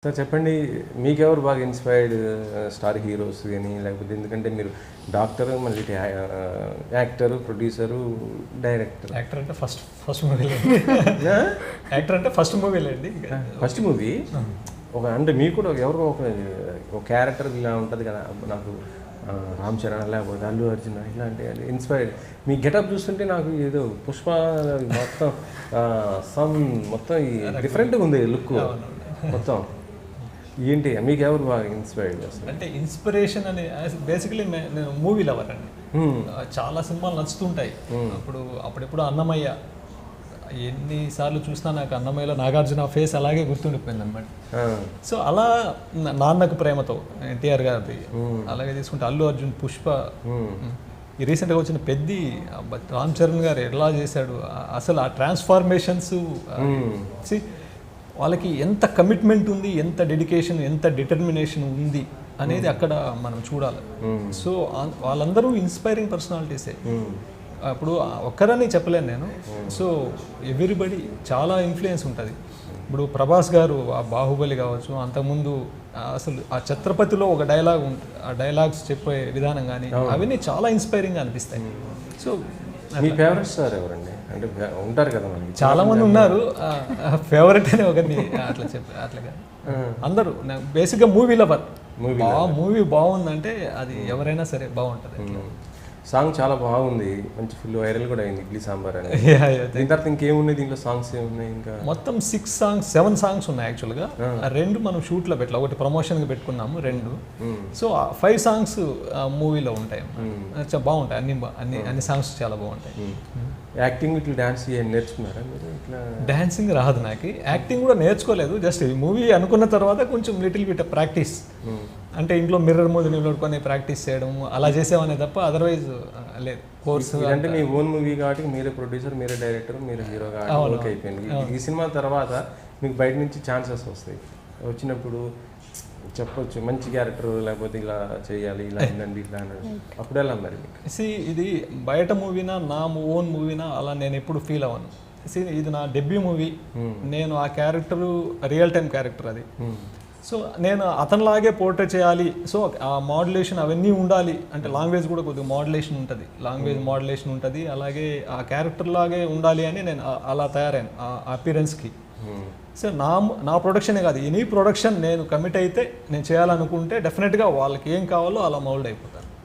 Sir చెప్పండి, మీకెవరు బాగా ఇన్స్పైర్డ్ స్టార్ హీరోస్ కానీ, లేకపోతే ఎందుకంటే మీరు డాక్టర్, మళ్ళీ యాక్టర్, ప్రొడ్యూసరు, డైరెక్టర్. యాక్టర్ అంటే ఫస్ట్ మూవీలే. యాక్టర్ అంటే ఫస్ట్ మూవీలేండి. ఫస్ట్ మూవీ అంటే మీకు కూడా ఎవరికో ఒక క్యారెక్టర్ ఇలా ఉంటుంది కదా, నాకు రామ్ చరణ్ లేకపోతే అల్లు అర్జున్ ఇలాంటి ఇన్స్పైర్డ్. మీ గెటప్ చూస్తుంటే నాకు ఏదో పుష్ప మొత్తం డిఫరెంట్గా ఉంది లుక్ మొత్తం. ఏంటి మీకు ఎవరు బాగా ఇన్స్పైర్డ్ చేస్తారు? అంటే ఇన్స్పిరేషన్ అని బేసికలీ నేను మూవీ లవర్ అండి. చాలా సినిమాలు నచ్చుతుంటాయి. అప్పుడెప్పుడు అన్నమయ్య ఎన్నిసార్లు చూసినా నాకు అన్నమయ్యలో నాగార్జున ఫేస్ అలాగే గుర్తుండిపోయింది అనమాట. సో అలా నాన్నకు ప్రేమతో ఎన్టీఆర్ గారిది, అలాగే తీసుకుంటే అల్లు అర్జున్ పుష్ప, ఈ రీసెంట్గా వచ్చిన పెద్ది రామ్ చరణ్ గారు ఎలా చేశాడు అసలు ఆ ట్రాన్స్ఫార్మేషన్స్. వాళ్ళకి ఎంత కమిట్మెంట్ ఉంది, ఎంత డెడికేషన్, ఎంత డిటర్మినేషన్ ఉంది అనేది అక్కడ మనం చూడాలి. సో వాళ్ళందరూ ఇన్స్పైరింగ్ పర్సనాలిటీసే. ఇప్పుడు ఒక్కరని చెప్పలేను నేను. సో ఎవ్రీబడి చాలా ఇన్ఫ్లుయెన్స్ ఉంటుంది. ఇప్పుడు ప్రభాస్ గారు ఆ బాహుబలి కావచ్చు, అంతకుముందు అసలు ఆ ఛత్రపతిలో ఒక డైలాగ్ ఉంటుంది, ఆ డైలాగ్స్ చెప్పే విధానం కానీ అవన్నీ చాలా ఇన్స్పైరింగ్గా అనిపిస్తాయి. సో మీ ఫేవరెట్ స్టార్ ఎవరండి? అంటే ఉంటారు కదా మనకి చాలా మంది ఉన్నారు. ఫేవరెట్ అని ఒకరిని అట్లాగా అందరూ బేసిక్గా మూవీ లవర్. మూవీ బాగుందంటే అది ఎవరైనా సరే బాగుంటుంది. సాంగ్ చాలా బాగుంది, మంచి ఫుల్ వైరల్ కూడా అయింది, ఇడ్లీ సాంబార్ అని. దీని తర్వాత ఇంకేమున్నాయి దీంట్లో? సాంగ్స్ ఏమున్నాయి? ఇంకా మొత్తం 7 సాంగ్స్ ఉన్నాయి యాక్చువల్గా. 2 మనం షూట్లో పెట్టాలి, ఒకటి ప్రమోషన్కి పెట్టుకున్నాము 2. సో 5 సాంగ్స్ మూవీలో ఉంటాయి. బాగుంటాయి అన్ని సాంగ్స్ చాలా బాగుంటాయి. యాక్టింగ్ ఇట్లా డాన్స్ నేర్చుకున్నారా మీరు? ఇట్లా డాన్సింగ్ రాదు నాకు, యాక్టింగ్ కూడా నేర్చుకోలేదు. జస్ట్ ఈ మూవీ అనుకున్న తర్వాత కొంచెం లిటిల్ బిట్ ప్రాక్టీస్, అంటే ఇంట్లో మిర్రర్ ముందు నిలబడుకొని ప్రాక్టీస్ చేయడం అలా చేసేవనే తప్ప అదర్వైజ్ లేదు. కోర్స్ అంటే మీ ఓన్ మూవీ కాబట్టి మీరే ప్రొడ్యూసర్, మీరే డైరెక్టర్, మీరే హీరో కాబట్టి ఓకే అయిపోయింది. ఈ సినిమా తర్వాత మీకు బయట నుంచి ఛాన్సెస్ వస్తాయి, వచ్చినప్పుడు చెప్పొచ్చు మంచి క్యారెక్టర్, లేకపోతే ఇలా చేయాలి, ఇలా ఇలాంటి ఇట్లా అని, అప్పుడు ఎలా మరి? ఇది బయట మూవీనా నా ఓన్ మూవీనా అలా నేను ఎప్పుడు ఫీల్ అవ్వను. ఇది నా డెబ్యూ మూవీ. నేను ఆ క్యారెక్టరు రియల్ టైం క్యారెక్టర్ అది. సో నేను అతనిలాగే పోర్ట్రే చేయాలి. సో ఆ మోడ్యులేషన్ అవన్నీ ఉండాలి, అంటే లాంగ్వేజ్ కూడా కొద్దిగా మోడ్యులేషన్ ఉంటుంది, అలాగే ఆ క్యారెక్టర్ లాగే ఉండాలి అని నేను అలా తయారైన ఆ అపీరెన్స్కి. సో నా ప్రొడక్షనే కాదు, ఎనీ ప్రొడక్షన్ నేను కమిట్ అయితే, నేను చేయాలనుకుంటే డెఫినెట్గా వాళ్ళకి ఏం కావాలో అలా మౌల్డ్ అయిపోతాను.